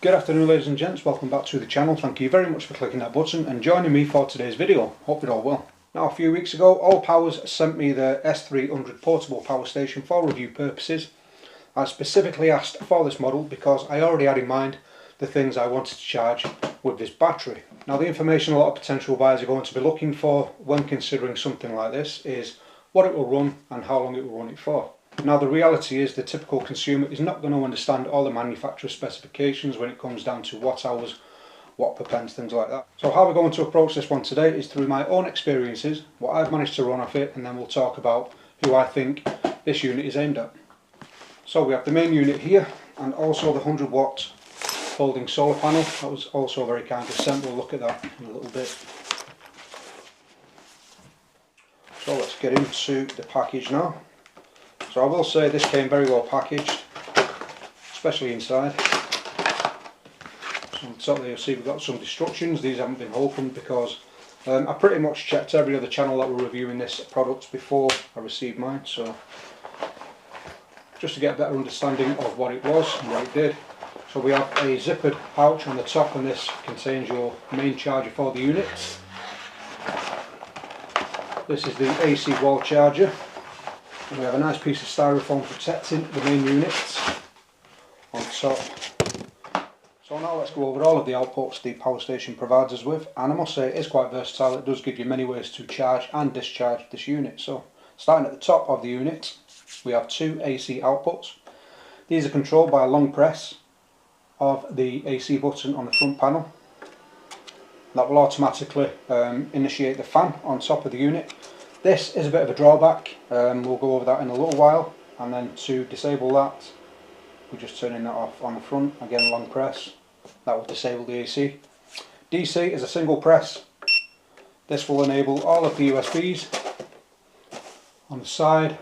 Good afternoon ladies and gents, welcome back to the channel. Thank you very much for clicking that button and joining me for today's video. Hope you're all well. Now, a few weeks ago, Allpowers sent me the S300 portable power station for review purposes. I specifically asked for this model because I already had in mind the things I wanted to charge with this battery. Now, the information a lot of potential buyers are going to be looking for when considering something like this is what it will run and how long it will run it for. Now, the reality is the typical consumer is not going to understand all the manufacturer's specifications when it comes down to watt hours, watt per pence, things like that. So how we're going to approach this one today is through my own experiences, what I've managed to run off it, and then we'll talk about who I think this unit is aimed at. So we have the main unit here and also the 100 watt folding solar panel. That was also very kindly sent. We'll look at that in a little bit. So let's get into the package now. So I will say this came very well packaged, especially inside. So on top there you'll see we've got some instructions. These haven't been opened because I pretty much checked every other channel that were reviewing this product before I received mine. So just to get a better understanding of what it was and what it did. So we have a zippered pouch on the top, and this contains your main charger for the unit. This is the AC wall charger. And we have a nice piece of styrofoam protecting the main unit on top. So now let's go over all of the outputs the power station provides us with, and I must say it is quite versatile. It does give you many ways to charge and discharge this unit. So starting at the top of the unit, we have two AC outputs. These are controlled by a long press of the AC button on the front panel. That will automatically initiate the fan on top of the unit. This is a bit of a drawback, we'll go over that in a little while, and then to disable that we're just turning that off on the front. Again, long press, that will disable the AC. DC is a single press. This will enable all of the USBs on the side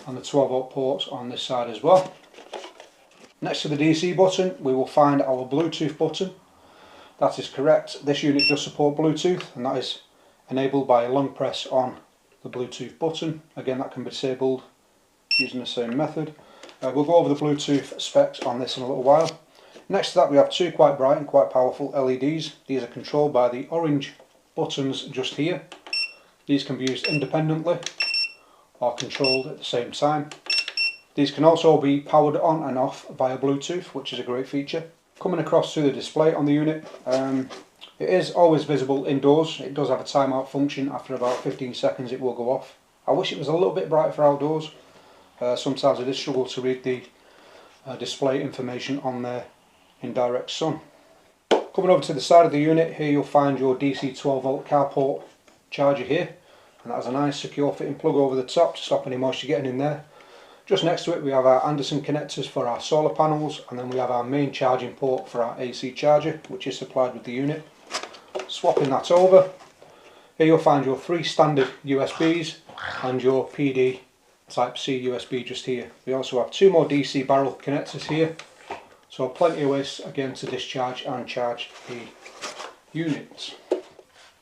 and the 12 volt ports on this side as well. Next to the DC button we will find our Bluetooth button. That is correct, this unit does support Bluetooth, and that is enabled by a long press on the Bluetooth button. Again, that can be disabled using the same method. We'll go over the Bluetooth specs on this in a little while. Next to that we have two quite bright and quite powerful LEDs. These are controlled by the orange buttons just here. These can be used independently or controlled at the same time. These can also be powered on and off via Bluetooth, which is a great feature. Coming across to the display on the unit, it is always visible indoors. It does have a timeout function. After about 15 seconds it will go off. I wish it was a little bit bright for outdoors. Sometimes I did struggle to read the display information on there in direct sun. Coming over to the side of the unit, here you'll find your DC 12 volt carport charger here, and that has a nice secure fitting plug over the top to stop any moisture getting in there. Just next to it we have our Anderson connectors for our solar panels, and then we have our main charging port for our AC charger, which is supplied with the unit. Swapping that over, here you'll find your three standard USBs and your PD type C USB just here. We also have two more DC barrel connectors here, so plenty of ways again to discharge and charge the units.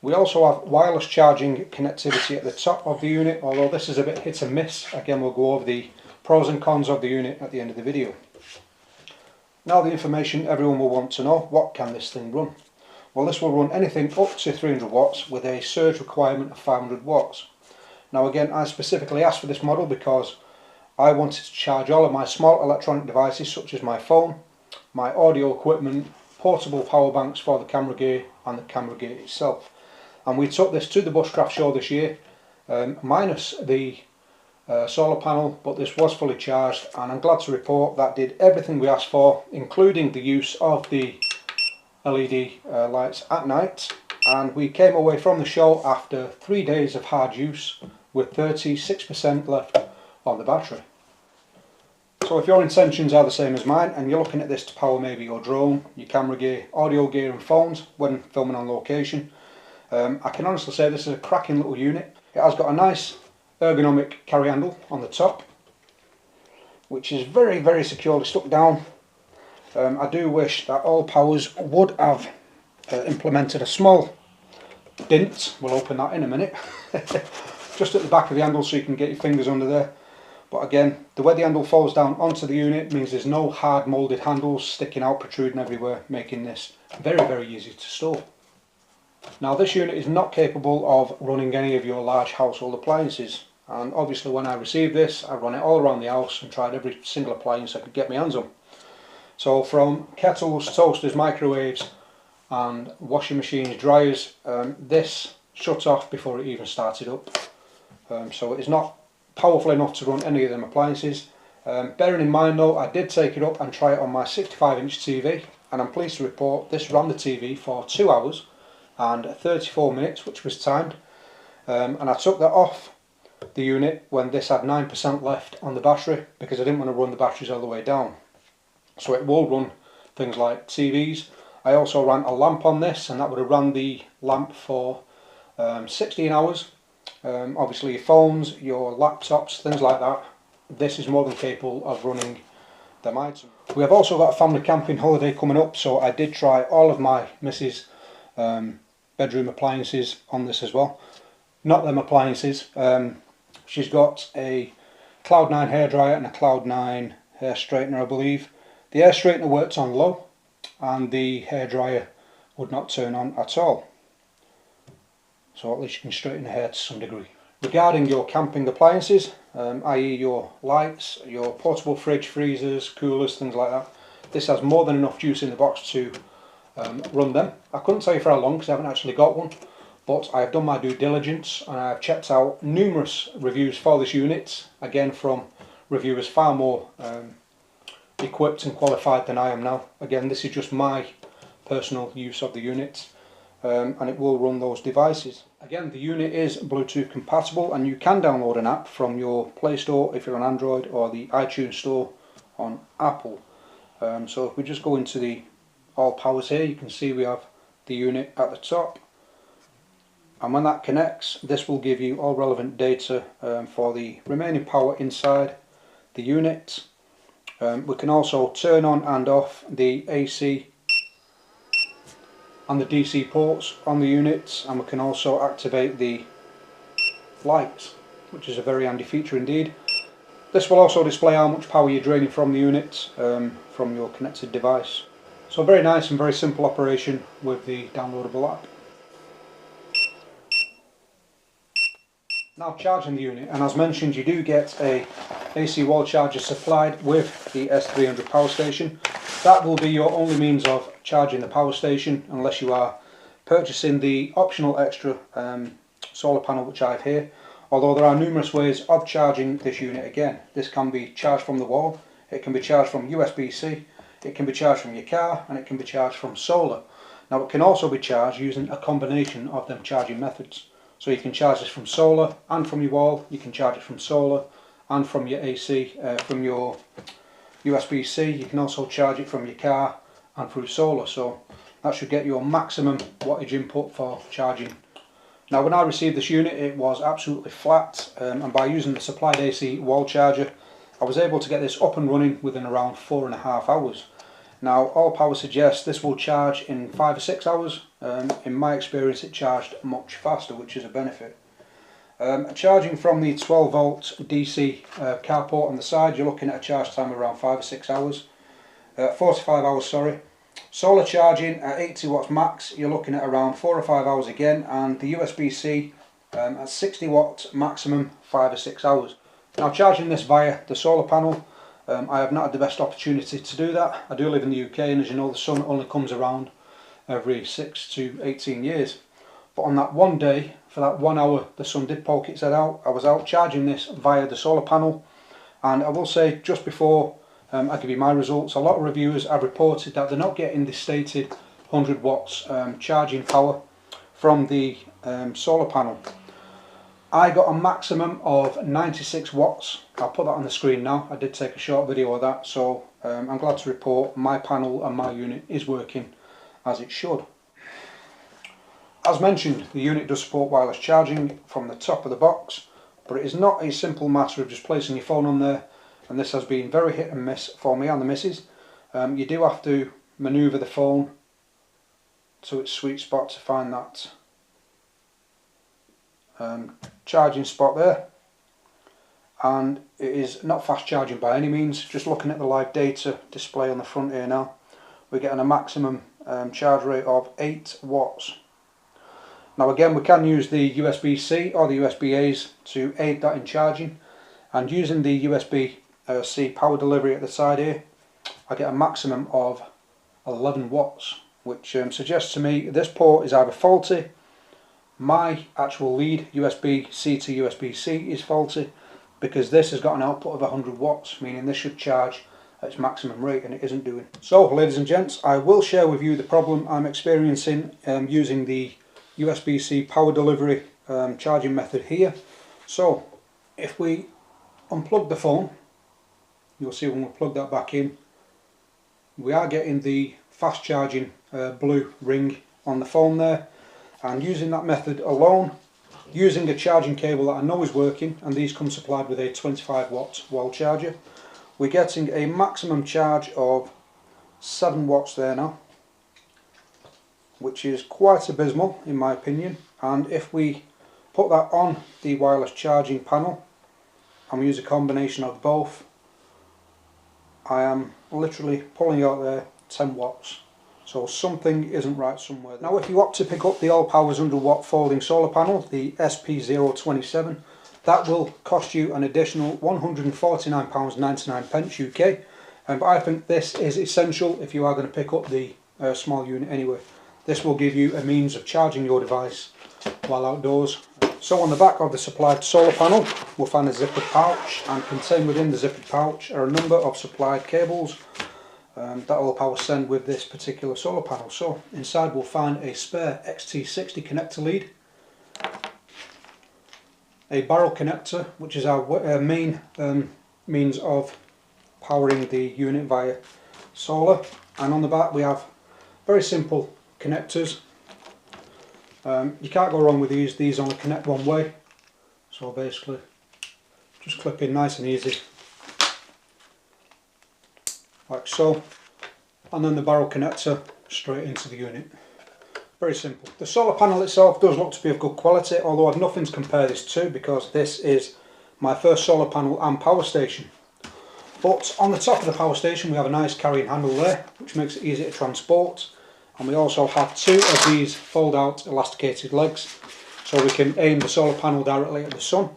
We also have wireless charging connectivity at the top of the unit, although this is a bit hit and miss. Again, we'll go over the pros and cons of the unit at the end of the video. Now the information everyone will want to know: what can this thing run? Well, this will run anything up to 300 watts with a surge requirement of 500 watts. Now again, I specifically asked for this model because I wanted to charge all of my small electronic devices such as my phone, my audio equipment, portable power banks for the camera gear and the camera gear itself. And we took this to the Bushcraft show this year, minus the solar panel, but this was fully charged, and I'm glad to report that did everything we asked for, including the use of the LED lights at night, and we came away from the show after 3 days of hard use with 36% left on the battery. So if your intentions are the same as mine and you're looking at this to power maybe your drone, your camera gear, audio gear and phones when filming on location, I can honestly say this is a cracking little unit. It has got a nice ergonomic carry handle on the top, which is very securely stuck down. I do wish that Allpowers would have implemented a small dint, we'll open that in a minute, just at the back of the handle so you can get your fingers under there. But again, the way the handle folds down onto the unit means there's no hard moulded handles sticking out, protruding everywhere, making this very, very easy to store. Now this unit is not capable of running any of your large household appliances, and obviously when I received this I ran it all around the house and tried every single appliance I could get my hands on. So from kettles, toasters, microwaves and washing machines, dryers, this shut off before it even started up. So it is not powerful enough to run any of them appliances. Bearing in mind though, I did take it up and try it on my 65-inch TV, and I'm pleased to report this ran the TV for 2 hours and 34 minutes, which was timed. And I took that off the unit when this had 9% left on the battery, because I didn't want to run the batteries all the way down. So it will run things like TVs. I also ran a lamp on this, and that would have run the lamp for 16 hours. Obviously your phones, your laptops, things like that, this is more than capable of running them items. We have also got a family camping holiday coming up, so I did try all of my missus' bedroom appliances on this as well. Not them appliances. She's got a Cloud9 hairdryer and a Cloud9 hair straightener, I believe. The hair straightener worked on low and the hairdryer would not turn on at all. So at least you can straighten the hair to some degree. Regarding your camping appliances, i.e. your lights, your portable fridge, freezers, coolers, things like that, this has more than enough juice in the box to run them. I couldn't tell you for how long because I haven't actually got one, but I've done my due diligence and I've checked out numerous reviews for this unit, again from reviewers far more equipped and qualified than I am now. Again, this is just my personal use of the unit, and it will run those devices. Again, the unit is Bluetooth compatible, and you can download an app from your Play Store if you're on Android, or the iTunes Store on Apple. So if we just go into the Allpowers here, you can see we have the unit at the top, and when that connects, this will give you all relevant data for the remaining power inside the unit. We can also turn on and off the AC and the DC ports on the units, and we can also activate the lights, which is a very handy feature indeed. This will also display how much power you're draining from the unit from your connected device. So very nice and very simple operation with the downloadable app. Now charging the unit, and as mentioned, you do get a AC wall charger supplied with the S300 power station. That will be your only means of charging the power station, unless you are purchasing the optional extra solar panel which I have here. Although there are numerous ways of charging this unit. Again, this can be charged from the wall, it can be charged from USB-C, it can be charged from your car, and it can be charged from solar. Now it can also be charged using a combination of them charging methods. So you can charge this from solar and from your wall, you can charge it from solar and from your AC, from your USB-C. You can also charge it from your car and through solar, so that should get your maximum wattage input for charging. Now when I received this unit, it was absolutely flat, and by using the supplied AC wall charger I was able to get this up and running within around 4.5 hours. Now Allpowers suggests this will charge in 5 or 6 hours. In my experience it charged much faster, which is a benefit. Charging from the 12 volt DC carport on the side, you're looking at a charge time of around 5 or 6 hours. 4 to 5 hours, sorry. Solar charging at 80 watts max, you're looking at around 4 or 5 hours again, and the USB-C at 60 watts maximum, 5 or 6 hours. Now charging this via the solar panel, I have not had the best opportunity to do that. I do live in the UK, and as you know, the sun only comes around every 6 to 18 years. But on that one day, for that 1 hour, the sun did poke its head out. I was out charging this via the solar panel, and I will say, just before I give you my results, a lot of reviewers have reported that they're not getting the stated 100 watts charging power from the solar panel. I got a maximum of 96 watts. I'll put that on the screen now. I did take a short video of that, so I'm glad to report my panel and my unit is working as it should. As mentioned, the unit does support wireless charging from the top of the box, but it is not a simple matter of just placing your phone on there, and this has been very hit and miss for me and the missus. You do have to manoeuvre the phone to its sweet spot to find that charging spot there, and it is not fast charging by any means. Just looking at the live data display on the front here now, we're getting a maximum charge rate of 8 watts. Now again, we can use the USB-C or the USB-A's to aid that in charging, and using the USB-C power delivery at the side here, I get a maximum of 11 watts, which suggests to me this port is either faulty, my actual lead USB-C to USB-C is faulty, because this has got an output of 100 watts, meaning this should charge at its maximum rate, and it isn't doing. So ladies and gents, I will share with you the problem I'm experiencing using the USB-C power delivery charging method here. So if we unplug the phone, you'll see when we plug that back in, we are getting the fast charging blue ring on the phone there, and using that method alone, using a charging cable that I know is working, and these come supplied with a 25 watt wall charger, we're getting a maximum charge of 7 watts there now, which is quite abysmal in my opinion. And if we put that on the wireless charging panel and we use a combination of both, I am literally pulling out there 10 watts. So something isn't right somewhere. Now if you opt to pick up the Allpowers 100 watt folding solar panel, the SP027, that will cost you an additional £149.99 UK. But I think this is essential if you are going to pick up the small unit anyway. This will give you a means of charging your device while outdoors. So on the back of the supplied solar panel we'll find a zippered pouch, and contained within the zippered pouch are a number of supplied cables that Allpowers send with this particular solar panel. So inside we'll find a spare XT60 connector lead, a barrel connector, which is our main means of powering the unit via solar, and on the back we have very simple connectors. You can't go wrong with these only connect one way, so basically just clip in nice and easy like so, and then the barrel connector straight into the unit. Very simple. The solar panel itself does look to be of good quality, although I've nothing to compare this to because this is my first solar panel and power station. But on the top of the power station we have a nice carrying handle there, which makes it easy to transport, and we also have 2 of these fold out elasticated legs, so we can aim the solar panel directly at the sun.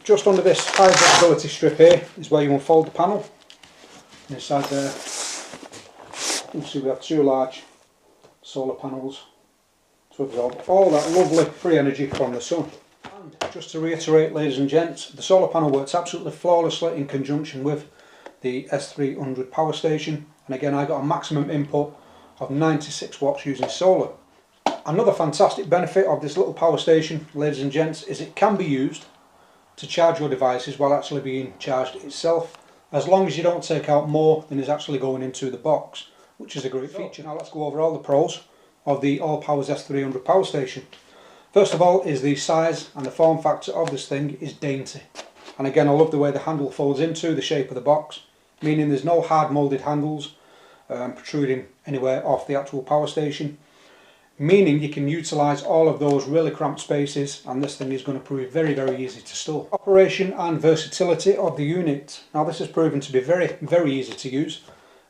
Just under this high visibility strip here is where you unfold the panel. Inside there you see we have 2 large solar panels to absorb all that lovely free energy from the sun. And just to reiterate, ladies and gents, the solar panel works absolutely flawlessly in conjunction with the S300 power station, and again I got a maximum input of 96 watts using solar. Another fantastic benefit of this little power station, ladies and gents, is it can be used to charge your devices while actually being charged itself, as long as you don't take out more than is actually going into the box, which is a great feature. Now let's go over all the pros of the Allpowers S300 power station. First of all is the size and the form factor of this thing is dainty. And again I love the way the handle folds into the shape of the box, meaning there's no hard moulded handles protruding anywhere off the actual power station, meaning you can utilise all of those really cramped spaces, and this thing is going to prove very easy to store. Operation and versatility of the unit. Now this has proven to be very easy to use.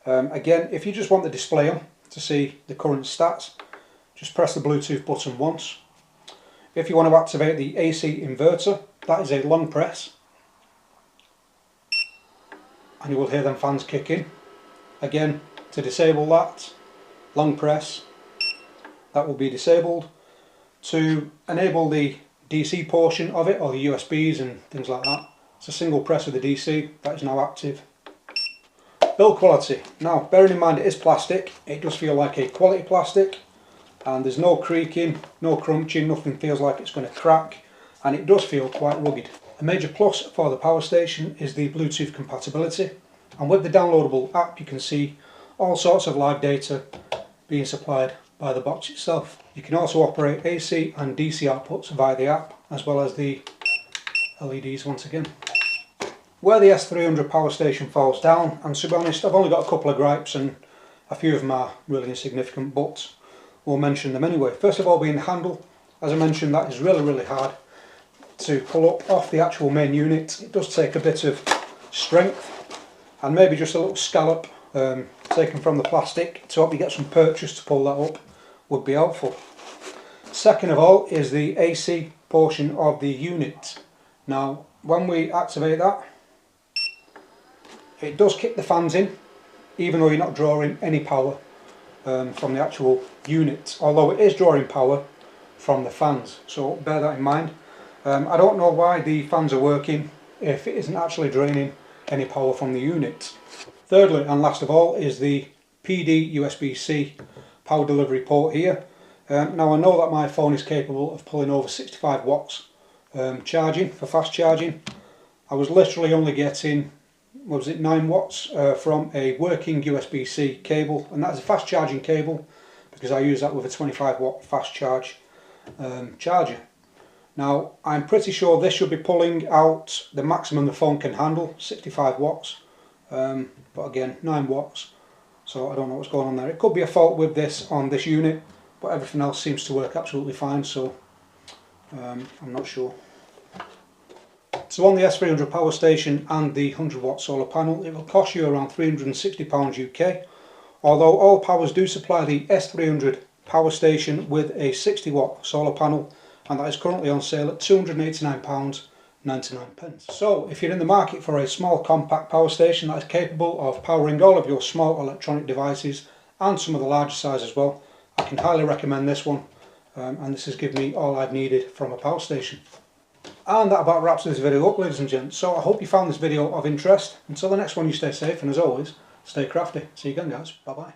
Again, if you just want the display on to see the current stats, just press the Bluetooth button once. If you want to activate the AC inverter, that is a long press, and you will hear them fans kick in. Again, to disable that, long press, that will be disabled. To enable the DC portion of it, or the USBs and things like that, it's a single press of the DC, that is now active. Build quality. Now bearing in mind it is plastic, it does feel like a quality plastic, and there's no creaking, no crunching, nothing feels like it's going to crack, and it does feel quite rugged. A major plus for the power station is the Bluetooth compatibility, and with the downloadable app you can see all sorts of live data being supplied by the box itself. You can also operate AC and DC outputs via the app, as well as the LEDs once again. Where the S300 power station falls down, and to be honest I've only got a couple of gripes and a few of them are really insignificant, but we'll mention them anyway. First of all being the handle. As I mentioned, that is really hard. to pull up off the actual main unit. It does take a bit of strength and maybe just a little scallop taken from the plastic to help you get some purchase to pull that up would be helpful. Second of all is the AC portion of the unit. Now when we activate that, it does kick the fans in even though you're not drawing any power from the actual unit, although it is drawing power from the fans, so bear that in mind. I don't know why the fans are working if it isn't actually draining any power from the unit. Thirdly and last of all is the PD USB-C power delivery port here. Now I know that my phone is capable of pulling over 65 watts charging for fast charging. I was literally only getting, what was it, 9 watts from a working USB-C cable, and that is a fast charging cable because I use that with a 25 watt fast charge charger. Now I'm pretty sure this should be pulling out the maximum the phone can handle, 65 watts, but again 9 watts, so I don't know what's going on there. It could be a fault with this on this unit, but everything else seems to work absolutely fine, so I'm not sure. So on the S300 power station and the 100 watt solar panel, it will cost you around £360 UK, although Allpowers do supply the S300 power station with a 60 watt solar panel, and that is currently on sale at £289.99. So if you're in the market for a small compact power station that is capable of powering all of your small electronic devices and some of the larger size as well, I can highly recommend this one, and this has given me all I've needed from a power station. And that about wraps this video up, ladies and gents. So I hope you found this video of interest. Until the next one, you stay safe, and as always, stay crafty. See you again, guys. Bye bye.